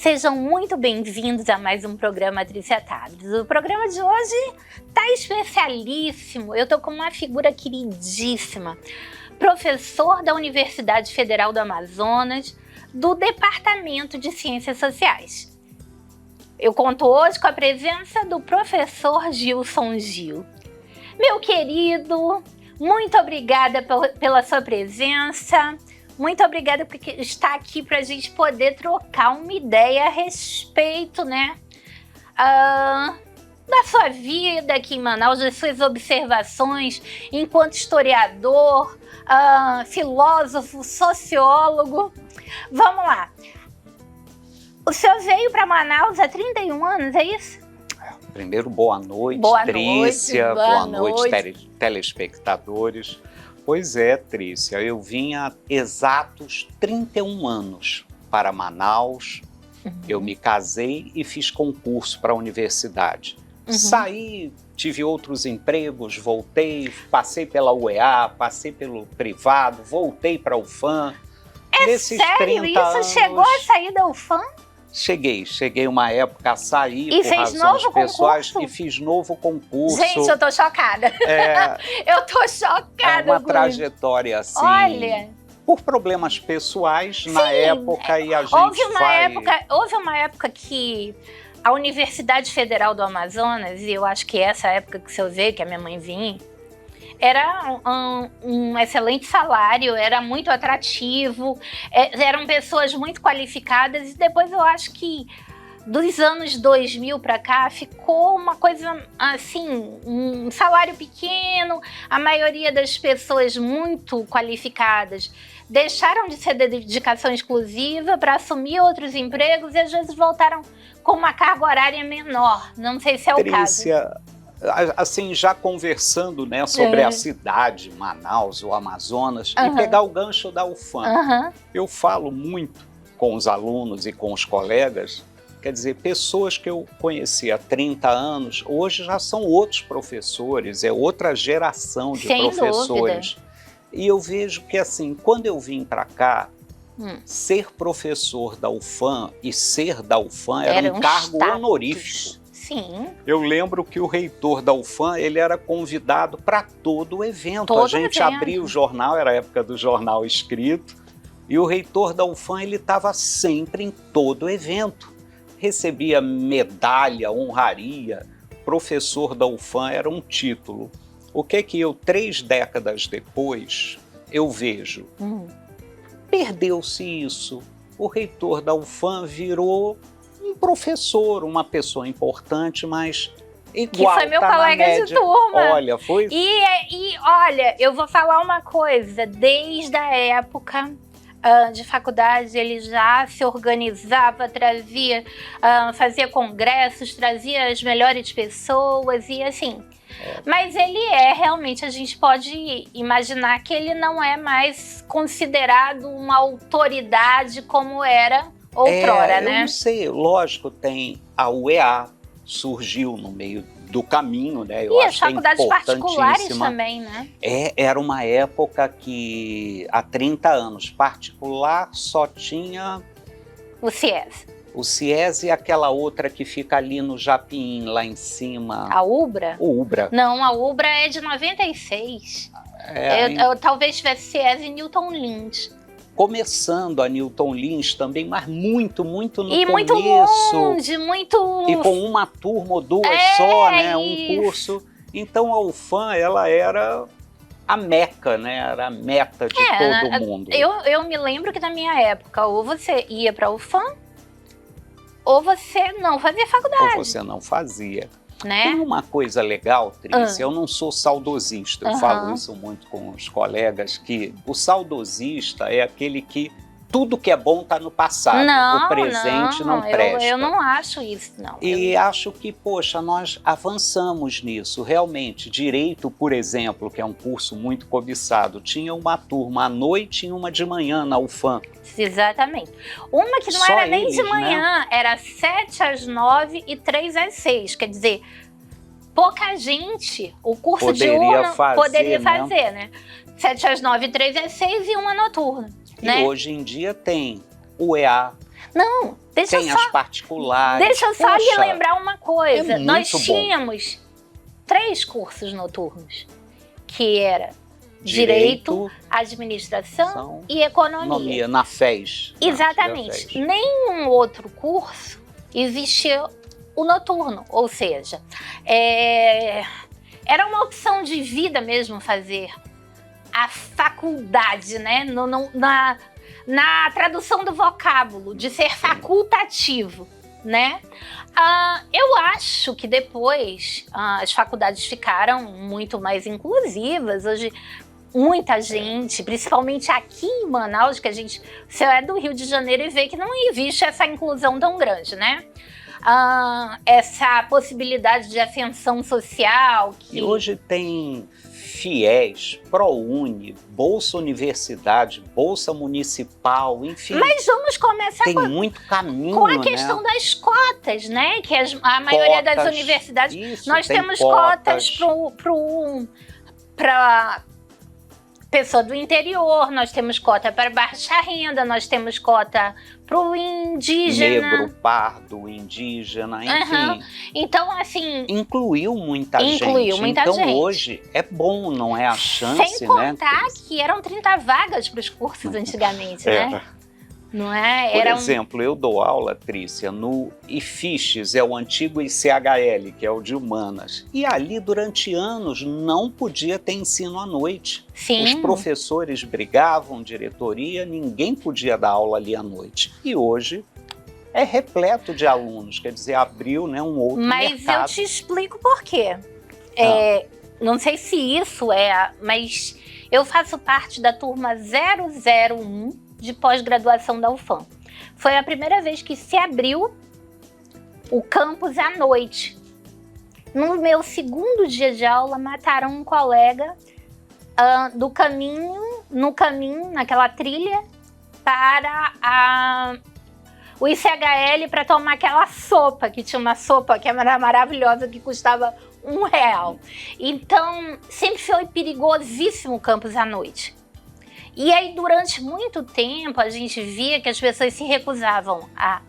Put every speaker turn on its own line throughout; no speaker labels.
Sejam muito bem-vindos a mais um programa Triciatados. O programa de hoje tá especialíssimo. Eu tô com uma figura queridíssima, professor da Universidade Federal do Amazonas, do Departamento de Ciências Sociais. Eu conto hoje com a presença do professor Gilson Gil. Meu querido, muito obrigada pela sua presença. Muito obrigada por estar aqui para a gente poder trocar uma ideia a respeito, né, da sua vida aqui em Manaus, das suas observações enquanto historiador, filósofo, sociólogo. Vamos lá. O senhor veio para Manaus há 31 anos, é isso?
Primeiro, boa noite, Trícia, boa noite, telespectadores. Pois é, Trícia, eu vim há exatos 31 anos para Manaus, eu me casei e fiz concurso para a universidade. Saí, tive outros empregos, voltei, passei pela UEA, passei pelo privado, voltei para a UFAM.
Nesses sério isso? Anos, chegou a sair da UFAM?
Cheguei uma época a sair
e
por razões pessoais concurso? E fiz novo concurso.
Gente, eu tô chocada. Eu tô chocada.
É uma trajetória assim.
Olha.
Por problemas pessoais na época e a gente
houve uma época que a Universidade Federal do Amazonas, e eu acho que essa época que o senhor veio, que a minha mãe vinha, era um excelente salário, era muito atrativo, eram pessoas muito qualificadas, e depois eu acho que dos anos 2000 para cá ficou uma coisa assim, um salário pequeno, a maioria das pessoas muito qualificadas deixaram de ser dedicação exclusiva para assumir outros empregos e às vezes voltaram com uma carga horária menor, não sei se é o caso.
Assim, já conversando, né, sobre a cidade, Manaus, o Amazonas, e pegar o gancho da UFAM. Eu falo muito com os alunos e com os colegas, quer dizer, pessoas que eu conheci há 30 anos, hoje já são outros professores, é outra geração de professores. Dúvida. E eu vejo que, assim, quando eu vim para cá, ser professor da UFAM e ser da UFAM era um cargo honorífico.
Sim.
Eu lembro que o reitor da UFAM, ele era convidado para todo o evento. A gente abria o jornal, era a época do jornal escrito, e o reitor da UFAM, ele estava sempre em todo o evento. Recebia medalha, honraria, professor da UFAM era um título. O que eu, 3 décadas depois, eu vejo? Perdeu-se isso. O reitor da UFAM virou um professor, uma pessoa importante, mas igual.
Que foi meu colega de turma.
Olha, foi...
E olha, eu vou falar uma coisa, desde a época de faculdade ele já se organizava, trazia, fazia congressos, trazia as melhores pessoas e assim... Mas ele realmente, a gente pode imaginar que ele não é mais considerado uma autoridade como era outrora, né?
Eu não sei, lógico, tem a UEA, surgiu no meio do caminho, né? Eu
e
acho
as faculdades particulares também, né?
Era uma época que, há 30 anos, particular só tinha...
O CIES.
O CIES e aquela outra que fica ali no Japim, lá em cima.
A UBRA?
O UBRA.
Não, a UBRA é de 96. Eu talvez tivesse CIES e Newton Lins.
Começando a Newton Lins também, mas muito no começo.
E muito longe, muito...
E com uma turma ou duas só, né? Um curso. Então a UFAM, ela era a meca, né? Era a meta de todo mundo.
Eu me lembro que na minha época, ou você ia para a UFAM, ou você não fazia faculdade.
Ou você não fazia.
Né?
Tem uma coisa legal, Trícia, eu não sou saudosista, eu falo isso muito com os colegas, que o saudosista é aquele que tudo que é bom está no passado, o presente não presta.
Eu não acho isso, não.
E acho que, poxa, nós avançamos nisso, realmente. Direito, por exemplo, que é um curso muito cobiçado, tinha uma turma à noite e uma de manhã na UFAM.
Exatamente. Uma que não era nem de manhã, né? Era 7 às 9 e 3 às 6, quer dizer... Pouca gente, o curso diurno poderia fazer, né? 7 às 9, 3 às 6 e uma noturna.
E
né?
hoje em dia tem o EA,
Não, deixa
Tem
eu só...
as particulares.
Deixa eu só lhe lembrar uma coisa. Nós
muito bom.
tínhamos 3 cursos noturnos, que era Direito, Administração e Economia.
Na FES.
Exatamente. Nenhum outro curso existia o noturno, ou seja, era uma opção de vida mesmo fazer a faculdade, né? Na tradução do vocábulo, de ser facultativo, né? Eu acho que depois as faculdades ficaram muito mais inclusivas. Hoje, muita gente, principalmente aqui em Manaus, que você é do Rio de Janeiro e vê que não existe essa inclusão tão grande, né? Essa possibilidade de ascensão social.
E hoje tem FIES, ProUni, Bolsa Universidade, Bolsa Municipal, enfim.
Mas vamos começar
muito caminho,
com a questão das cotas, né? Que a maioria das universidades, nós temos cotas para pessoa do interior, nós temos cota para baixa renda, nós temos cota para o indígena.
Negro, pardo, indígena, enfim.
Então, assim...
Incluiu muita gente. Então, hoje, é bom, não é a chance,
sem contar que eram 30 vagas para os cursos antigamente, né? Não é?
Por exemplo, eu dou aula, Trícia, no IFISH, é o antigo ICHL, que é o de Humanas. E ali, durante anos, não podia ter ensino à noite.
Sim.
Os professores brigavam, diretoria, ninguém podia dar aula ali à noite. E hoje é repleto de alunos, quer dizer, abriu, né, um outro mercado.
Mas eu te explico por quê. Não sei se isso mas eu faço parte da turma 001 de pós-graduação da UFAM. Foi a primeira vez que se abriu o campus à noite. No meu segundo dia de aula, mataram um colega no caminho, naquela trilha, para o ICHL para tomar aquela sopa, que tinha uma sopa que era maravilhosa, que custava R$1. Então, sempre foi perigosíssimo o campus à noite. E aí, durante muito tempo, a gente via que as pessoas se recusavam a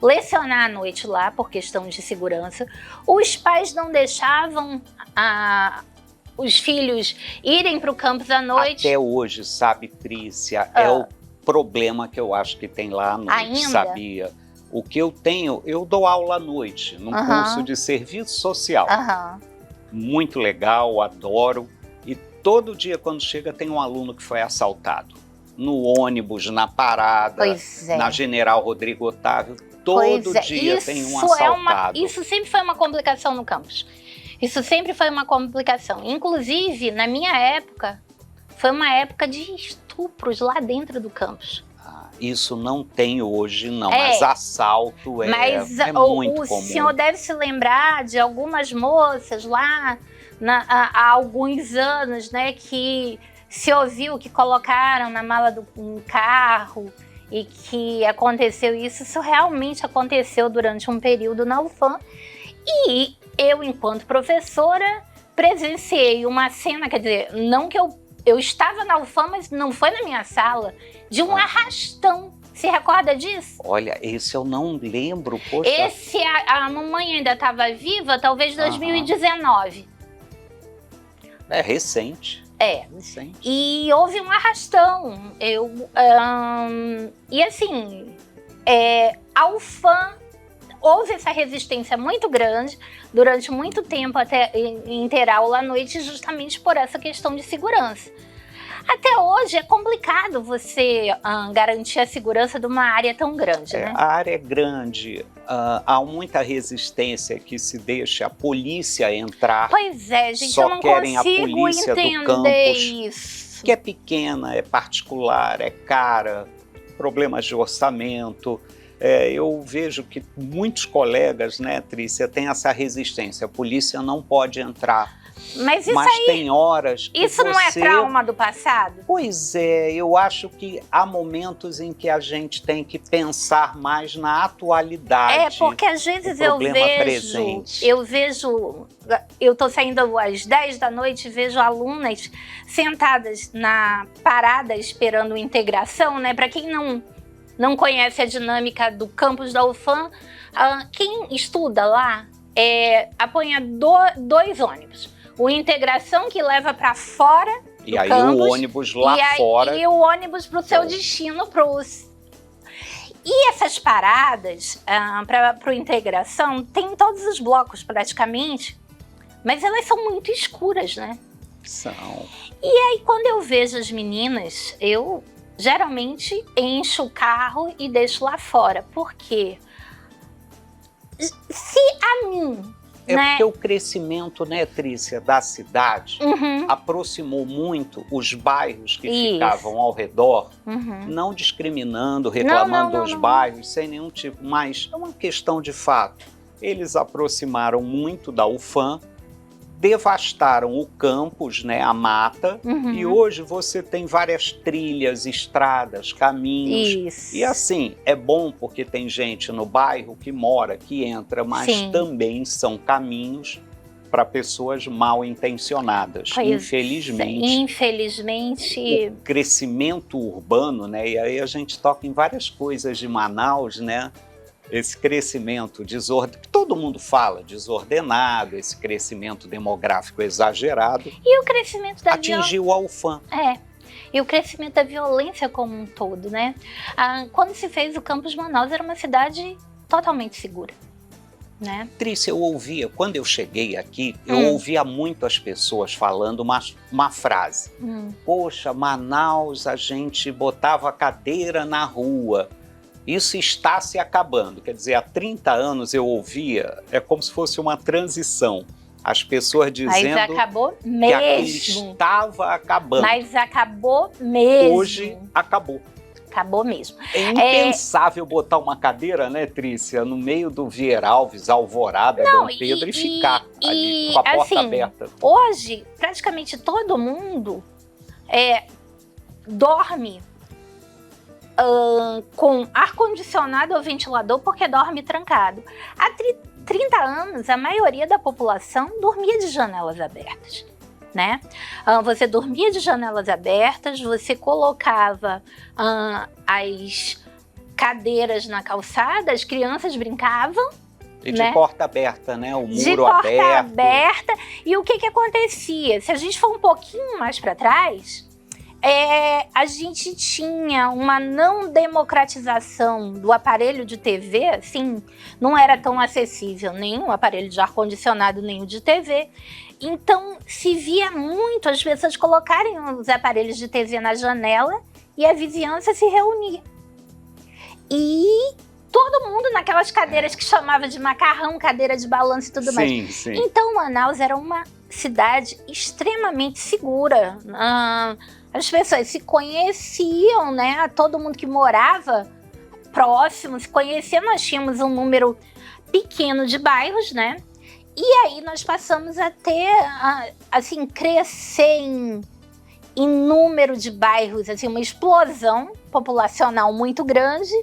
lecionar à noite lá, por questão de segurança. Os pais não deixavam os filhos irem para o campus à noite.
Até hoje, sabe, Trícia, é o problema que eu acho que tem lá à noite,
ainda?
Sabia? O que eu tenho, eu dou aula à noite, num curso de serviço social. Muito legal, adoro. Todo dia, quando chega, tem um aluno que foi assaltado. No ônibus, na parada, na General Rodrigo Otávio. Todo dia tem um assaltado.
Isso sempre foi uma complicação no campus. Isso sempre foi uma complicação. Inclusive, na minha época, foi uma época de estupros lá dentro do campus.
Isso não tem hoje, não. Mas assalto é muito comum. O
senhor deve se lembrar de algumas moças lá... há alguns anos, né, que se ouviu que colocaram na mala do carro e que aconteceu isso. Isso realmente aconteceu durante um período na UFAM. E eu, enquanto professora, presenciei uma cena, quer dizer, não que eu estava na UFAM, mas não foi na minha sala, de um arrastão. Se recorda disso?
Olha, esse eu não lembro, poxa.
A mamãe ainda estava viva, talvez 2019.
É recente. Recente.
E houve um arrastão. E assim, a UFAM houve essa resistência muito grande durante muito tempo até em ter aula à noite, justamente por essa questão de segurança. Até hoje é complicado você garantir a segurança de uma área tão grande, né?
A área é grande, há muita resistência que se deixa a polícia entrar.
Pois é, gente,
só
eu não
querem
consigo
a polícia
entender
do campus,
isso.
Que é pequena, é particular, é cara, problemas de orçamento. Eu vejo que muitos colegas, né, Trícia, têm essa resistência. A polícia não pode entrar.
Mas
tem horas que
isso não é trauma do passado?
Pois é, eu acho que há momentos em que a gente tem que pensar mais na atualidade.
Porque às vezes eu tô saindo às 10 da noite e vejo alunas sentadas na parada esperando integração, né? Para quem não não conhece a dinâmica do campus da UFAM, quem estuda lá apanha dois ônibus. O Integração, que leva para fora do
e aí
campus,
o ônibus lá fora.
E o ônibus para o seu destino. E essas paradas para o Integração tem todos os blocos praticamente, mas elas são muito escuras, né?
São.
E aí quando eu vejo as meninas, eu geralmente encho o carro e deixo lá fora. Por quê? Se a mim...
Porque o crescimento, né, Trícia, da cidade aproximou muito os bairros que ficavam ao redor, não discriminando, reclamando dos bairros, sem nenhum tipo, mas é uma questão de fato. Eles aproximaram muito da UFAM, devastaram o campus, né, a mata, e hoje você tem várias trilhas, estradas, caminhos.
Isso.
E assim, é bom porque tem gente no bairro que mora, que entra, mas também são caminhos para pessoas mal intencionadas, infelizmente.
Infelizmente.
O crescimento urbano, né, e aí a gente toca em várias coisas de Manaus, né? Esse crescimento que todo mundo fala, desordenado, esse crescimento demográfico exagerado.
E o crescimento da
atingiu a UFAM.
E o crescimento da violência como um todo, né? Quando se fez o campus Manaus, era uma cidade totalmente segura, né?
Trícia, eu ouvia, quando eu cheguei aqui, eu ouvia muito as pessoas falando uma frase. Poxa, Manaus, a gente botava a cadeira na rua. Isso está se acabando, quer dizer, há 30 anos eu ouvia, é como se fosse uma transição, as pessoas dizendo
mas acabou mesmo.
Que aquilo estava acabando.
Mas acabou mesmo.
Hoje acabou.
Acabou mesmo.
É impensável botar uma cadeira, né, Trícia, no meio do Vieira Alves, Alvorada, Dom Pedro e ficar ali com a porta aberta.
Hoje, praticamente todo mundo dorme com ar-condicionado ou ventilador porque dorme trancado. Há 30 anos, a maioria da população dormia de janelas abertas, né? Você dormia de janelas abertas, você colocava as cadeiras na calçada, as crianças brincavam.
E de porta aberta, né? O muro
de porta aberta. E o que acontecia? Se a gente for um pouquinho mais para trás... a gente tinha uma não democratização do aparelho de TV, assim, não era tão acessível nem o aparelho de ar-condicionado, nem o de TV. Então, se via muito as pessoas colocarem os aparelhos de TV na janela e a vizinhança se reunia. E todo mundo naquelas cadeiras que chamava de macarrão, cadeira de balanço e tudo mais.
Sim.
Então, Manaus era uma cidade extremamente segura. As pessoas se conheciam, né? Todo mundo que morava próximo se conhecia. Nós tínhamos um número pequeno de bairros, né? E aí nós passamos a ter, assim, crescer em número de bairros, assim, uma explosão populacional muito grande.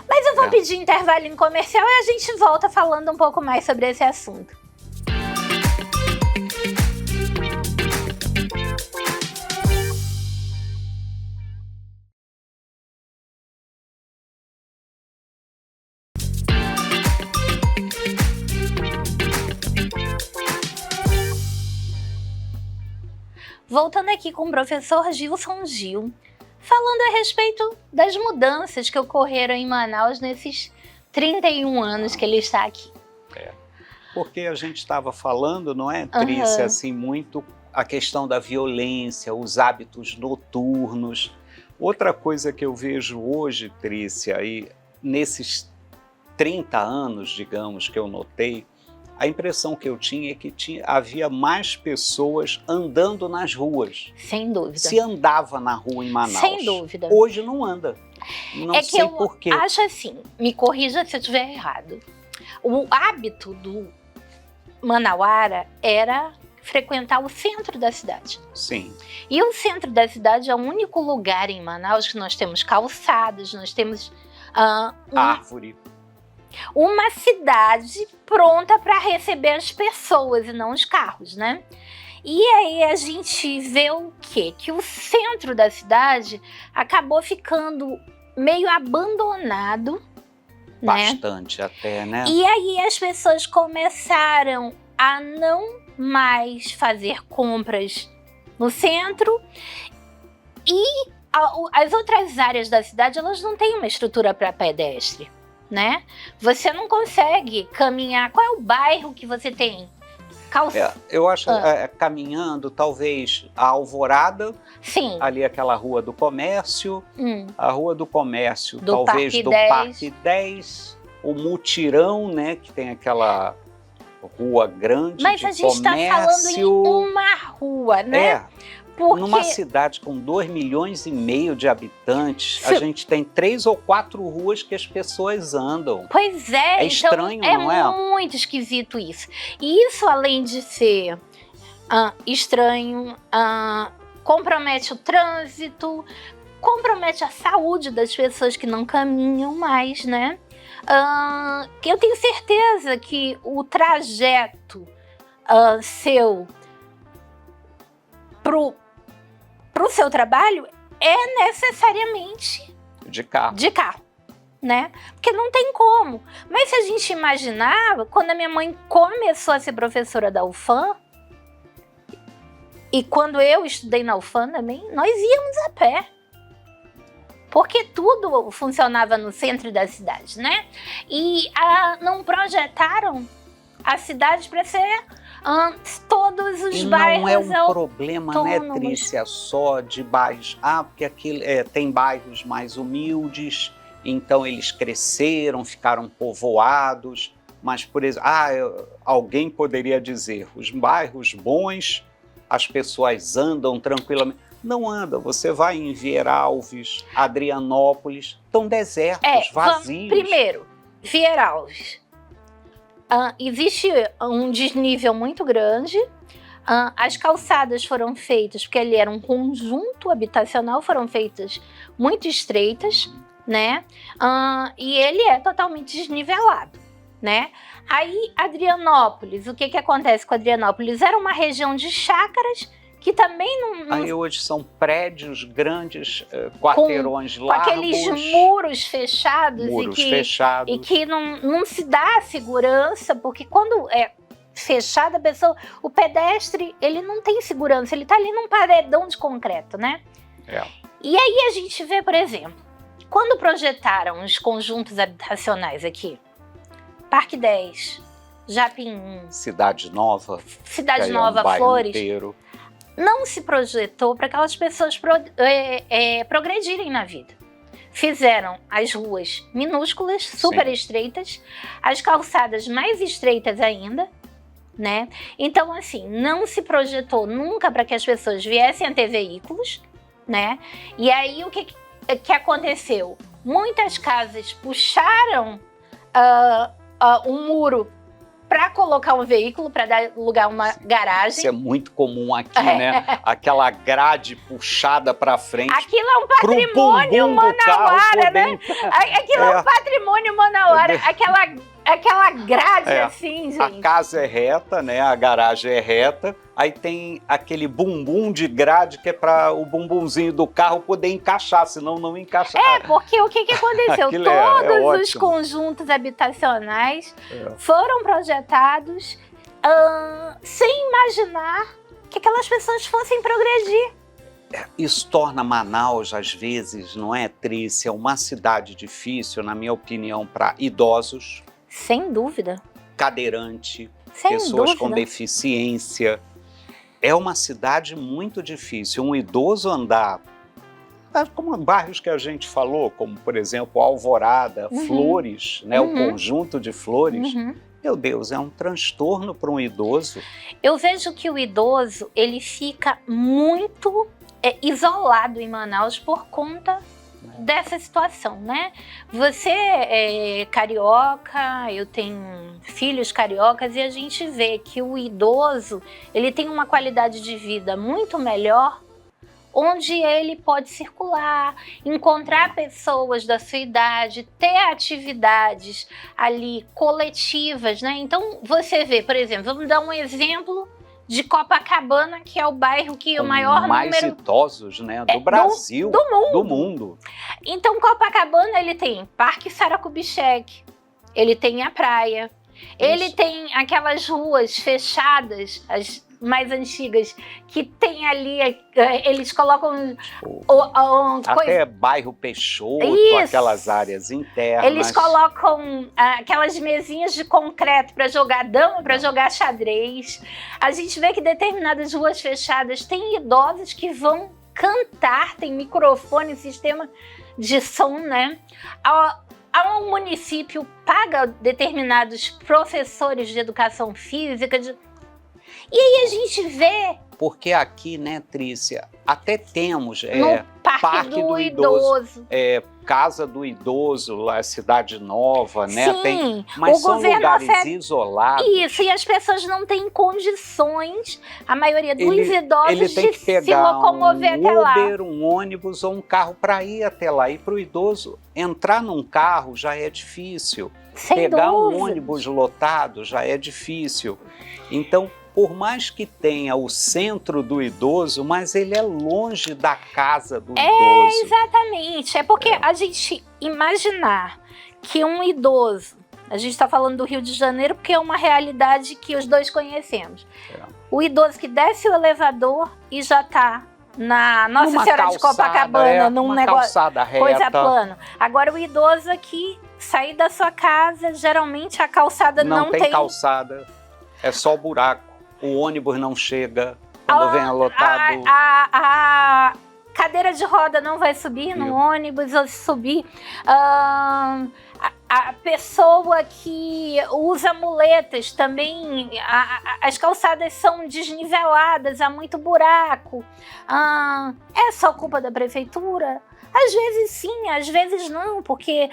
Mas eu vou pedir intervalinho comercial e a gente volta falando um pouco mais sobre esse assunto. Voltando aqui com o professor Gilson Gil, falando a respeito das mudanças que ocorreram em Manaus nesses 31 anos que ele está aqui.
Porque a gente estava falando, não é, Trícia, assim, muito a questão da violência, os hábitos noturnos. Outra coisa que eu vejo hoje, Trícia, aí, nesses 30 anos, digamos, que eu notei, a impressão que eu tinha é que havia mais pessoas andando nas ruas.
Sem dúvida.
Se andava na rua em Manaus.
Sem dúvida.
Hoje não anda. Não sei por quê.
Acho assim, me corrija se eu estiver errado. O hábito do manauara era frequentar o centro da cidade.
Sim.
E o centro da cidade é o único lugar em Manaus que nós temos calçadas, nós temos
árvore.
Uma cidade pronta para receber as pessoas e não os carros, né? E aí a gente vê o quê? Que o centro da cidade acabou ficando meio abandonado,
bastante, né? Até, né?
E aí as pessoas começaram a não mais fazer compras no centro e as outras áreas da cidade, elas não têm uma estrutura para pedestre, né? Você não consegue caminhar. Qual é o bairro que você tem?
Eu acho, caminhando, talvez a Alvorada,
sim,
ali aquela Rua do Comércio, a Rua do Comércio,
do
talvez
Parque
do
10.
Parque 10, o Mutirão, né, que tem aquela rua grande
mas
de
a gente está falando em uma rua, né?
Porque numa cidade com 2,5 milhões de habitantes, a gente tem 3 ou 4 ruas que as pessoas andam.
Pois é,
é estranho, não é?
É muito esquisito isso. E isso, além de ser estranho, compromete o trânsito, compromete a saúde das pessoas que não caminham mais, né? Eu tenho certeza que o trajeto seu pro seu trabalho é necessariamente
de carro,
né? Porque não tem como. Mas se a gente imaginava, quando a minha mãe começou a ser professora da UFAM, e quando eu estudei na UFAM também, nós íamos a pé. Porque tudo funcionava no centro da cidade, né? E não projetaram a cidade para ser todos os bairros.
Não é um problema, né, Trícia, só de bairros. Porque tem bairros mais humildes, então eles cresceram, ficaram povoados. Mas, por exemplo, alguém poderia dizer, os bairros bons, as pessoas andam tranquilamente. Não anda, você vai em Vieira Alves, Adrianópolis, estão desertos, vazios.
Primeiro, Vieira Alves. Existe um desnível muito grande, as calçadas foram feitas, porque ali era um conjunto habitacional, foram feitas muito estreitas, né? E ele é totalmente desnivelado, né? Aí, Adrianópolis, o que acontece com Adrianópolis? Era uma região de chácaras, que também não...
Aí hoje são prédios grandes, quarteirões largos.
Com aqueles muros fechados.
fechados.
E que não se dá segurança, porque quando é fechada, o pedestre, ele não tem segurança, ele está ali num paredão de concreto, né? E aí a gente vê, por exemplo, quando projetaram os conjuntos habitacionais aqui, Parque 10, Japim,
Cidade Nova,
Flores,
inteiro.
Não se projetou para aquelas pessoas progredirem na vida. Fizeram as ruas minúsculas, super estreitas, as calçadas mais estreitas ainda, né? Então, assim, não se projetou nunca para que as pessoas viessem a ter veículos, né? E aí, o que aconteceu? Muitas casas puxaram um muro para colocar um veículo, para dar lugar a uma garagem.
Isso é muito comum aqui, né? Aquela grade puxada para frente.
Aquilo é um patrimônio manauara, né? Aquilo é um patrimônio manauara. Aquela grade assim, gente.
A casa é reta, né? A garagem é reta. Aí tem aquele bumbum de grade que é para o bumbumzinho do carro poder encaixar, senão não encaixa.
Porque o que aconteceu? Todos os conjuntos habitacionais foram projetados sem imaginar que aquelas pessoas fossem progredir.
Isso torna Manaus, às vezes, não é, Trícia, uma cidade difícil, na minha opinião, para idosos.
Sem dúvida.
Cadeirante, pessoas com deficiência. É uma cidade muito difícil. Um idoso andar, como bairros que a gente falou, como, por exemplo, Alvorada, Flores, né, o conjunto de Flores. Meu Deus, é um transtorno para um idoso.
Eu vejo que o idoso, ele fica muito isolado em Manaus por conta dessa situação, né? Você é carioca, eu tenho filhos cariocas, e a gente vê que o idoso, ele tem uma qualidade de vida muito melhor, onde ele pode circular, encontrar pessoas da sua idade, ter atividades ali coletivas, né? Então, você vê, por exemplo, vamos dar um exemplo de Copacabana, que é o bairro que o maior
mais
número...
idosos, né, do Brasil, do mundo.
Então, Copacabana, ele tem Parque Saracubicheque, ele tem a praia, ele tem aquelas ruas fechadas, as mais antigas, que tem ali, eles colocam...
Até bairro Peixoto, aquelas áreas internas.
Eles colocam aquelas mesinhas de concreto para jogar dama, para jogar xadrez. A gente vê que determinadas ruas fechadas têm idosos que vão cantar, tem microfone, sistema de som, né? O município paga determinados professores de educação física, e aí a gente vê...
Porque aqui, né, Trícia, até temos
no Parque do Idoso.
Casa do Idoso, lá, Cidade Nova, né?
Sim,
mas são lugares isolados.
Isso, e as pessoas não têm condições, a maioria dos idosos,
ele tem que pegar
se locomover até lá.
Um Uber, um ônibus ou um carro para ir até lá. E para o idoso, entrar num carro já é difícil. Pegar um ônibus lotado já é difícil. Então, por mais que tenha o centro do idoso, mas ele é longe da casa do idoso.
Exatamente. É porque a gente imaginar que um idoso, a gente está falando do Rio de Janeiro porque é uma realidade que os dois conhecemos. O idoso que desce o elevador e já está na Nossa Senhora de Copacabana, num negócio, coisa plana. Agora o idoso aqui, sair da sua casa, geralmente a calçada não tem
calçada, é só buraco. O ônibus não chega quando vem lotado.
A cadeira de roda não vai subir no ônibus, ou se subir. A pessoa que usa muletas também, as calçadas são desniveladas, há muito buraco. É só culpa da prefeitura? Às vezes sim, às vezes não, porque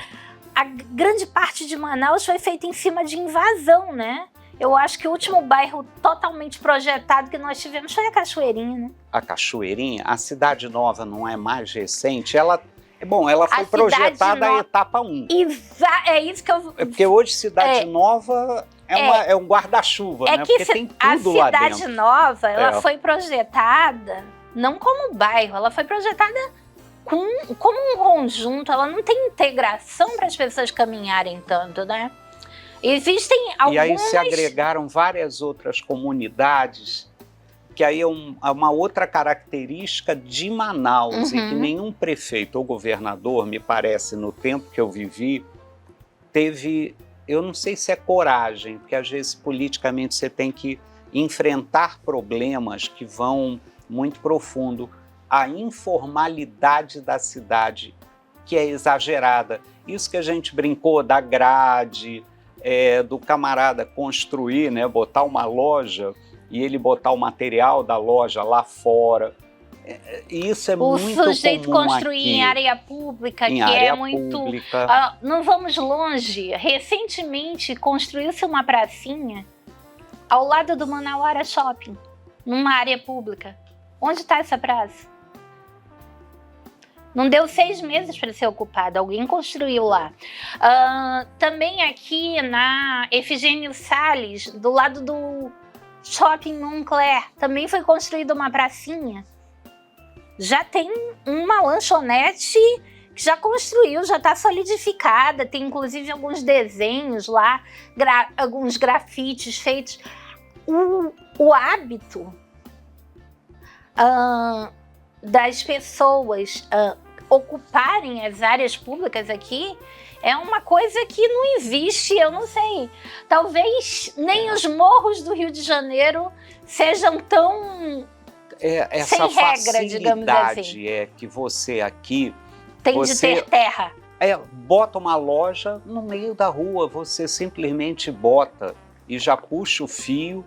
a grande parte de Manaus foi feita em cima de invasão, né? Eu acho que o último bairro totalmente projetado que nós tivemos foi a Cachoeirinha, né?
A Cachoeirinha, a Cidade Nova não é mais recente, ela foi projetada a etapa 1.
É isso que eu...
É porque hoje Cidade Nova é um guarda-chuva, né? Porque tem tudo lá dentro.
A Cidade Nova, ela foi projetada não como bairro, ela foi projetada como um conjunto, ela não tem integração para as pessoas caminharem tanto, né? Existem algumas...
E aí se agregaram várias outras comunidades, que aí é uma outra característica de Manaus, e que nenhum prefeito ou governador, me parece, no tempo que eu vivi, teve, eu não sei se é coragem, porque às vezes politicamente você tem que enfrentar problemas que vão muito profundo. A informalidade da cidade, que é exagerada. Isso que a gente brincou da grade... do camarada construir, né, botar uma loja e ele botar o material da loja lá fora. Isso é muito comum aqui.
O sujeito construir em área pública, que é muito... não vamos longe. Recentemente construiu-se uma pracinha ao lado do Manauara Shopping, numa área pública. Onde está essa praça? Não deu 6 meses para ser ocupada, alguém construiu lá. Também aqui na Efigênio Salles, do lado do Shopping Moncler, também foi construída uma pracinha. Já tem uma lanchonete que já construiu, já está solidificada, tem inclusive alguns desenhos lá, alguns grafites feitos. O hábito... das pessoas ocuparem as áreas públicas aqui é uma coisa que não existe, eu não sei. Talvez nem os morros do Rio de Janeiro sejam tão sem regra, digamos assim.
É que você aqui...
Tem de ter terra.
Bota uma loja no meio da rua, você simplesmente bota e já puxa o fio.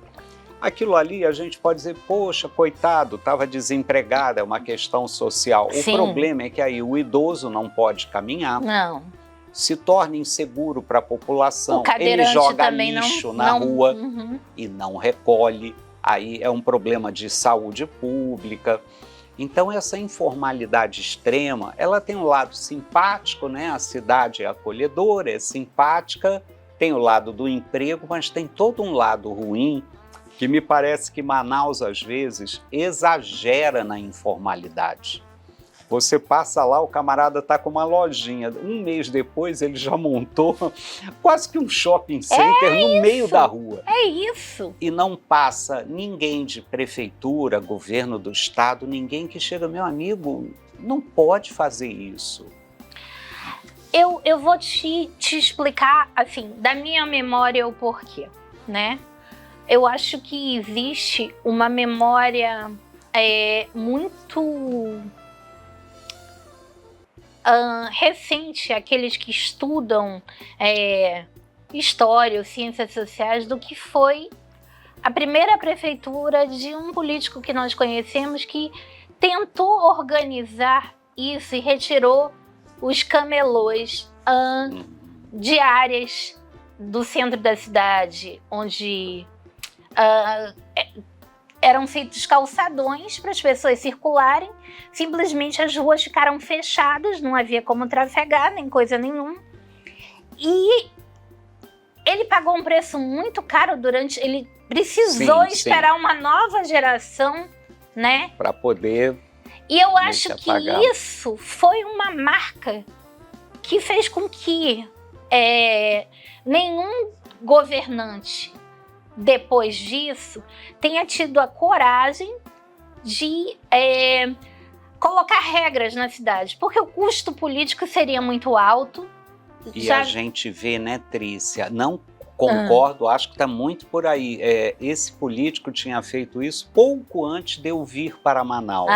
Aquilo ali a gente pode dizer, poxa, coitado, estava desempregado, é uma questão social.
Sim.
O problema é que aí o idoso não pode caminhar.
Não.
Se torna inseguro para a população. Ele joga lixo na rua e não recolhe. Aí é um problema de saúde pública. Então essa informalidade extrema, ela tem um lado simpático, né? A cidade é acolhedora, é simpática, tem o lado do emprego, mas tem todo um lado ruim, que me parece que Manaus, às vezes, exagera na informalidade. Você passa lá, o camarada está com uma lojinha. Um mês depois, ele já montou quase que um shopping center no meio da rua.
É isso.
E não passa ninguém de prefeitura, governo do estado, ninguém que chega, meu amigo, não pode fazer isso.
Eu vou te explicar, assim, da minha memória o porquê, né? Eu acho que existe uma memória muito recente, aqueles que estudam história ou ciências sociais, do que foi a primeira prefeitura de um político que nós conhecemos que tentou organizar isso e retirou os camelôs de áreas do centro da cidade, onde eram feitos calçadões para as pessoas circularem. Simplesmente as ruas ficaram fechadas, não havia como trafegar, nem coisa nenhuma. E ele pagou um preço muito caro ele precisou esperar uma nova geração, né?
Para poder...
E eu acho que isso foi uma marca que fez com que nenhum governante depois disso tenha tido a coragem de colocar regras na cidade, porque o custo político seria muito alto.
E a gente vê, né, Trícia, não concordo, acho que está muito por aí. Esse político tinha feito isso pouco antes de eu vir para Manaus.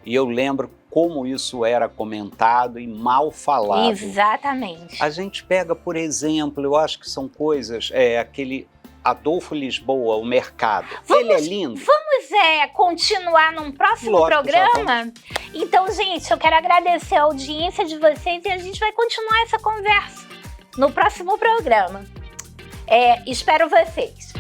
E eu lembro como isso era comentado e mal falado.
Exatamente.
A gente pega, por exemplo, eu acho que são coisas, aquele Adolfo Lisboa, o mercado. Ele é lindo.
Vamos continuar num próximo programa? Então, gente, eu quero agradecer a audiência de vocês e a gente vai continuar essa conversa no próximo programa. Espero vocês.